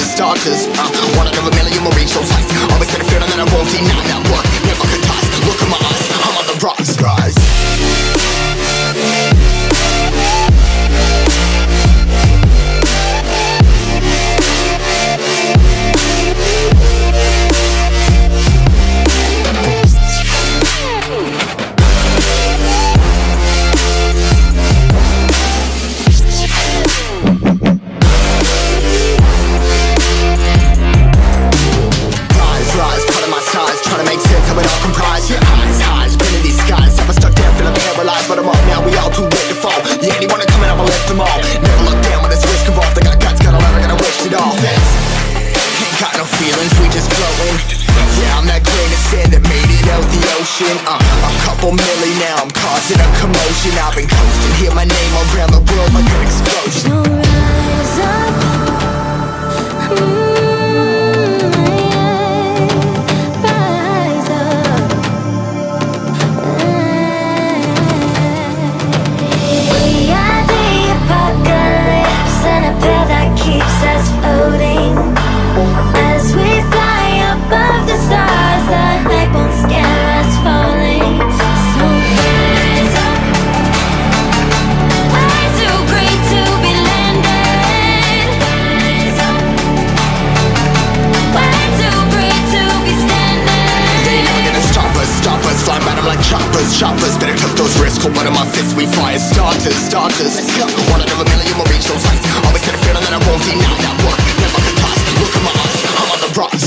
starters. One out of a million will reach those heights. Always had a feeling that I won't deny that work. Never could toss. Look in my eyes, I'm on the rocks, guys. But I'm up now, we all too late to fall. Yeah, anyone to come in, I'ma lift them all. Never look down when there's risk involved. I got guts, got a lot, I gotta wish it all. Ain't got no feelings, we just floating. Yeah, I'm that grain of sand that made it out the ocean. A couple milli now, I'm causing a commotion. I've been coasting, hear my name around the world like an explosion. So rise up. Choppers, better took those risks. Hold one of my fists, we fire starters. Let's go. One out of a million will reach those heights. Always had a feeling that I won't deny that work. Never could toss. Look in my eyes, I'm on the rocks.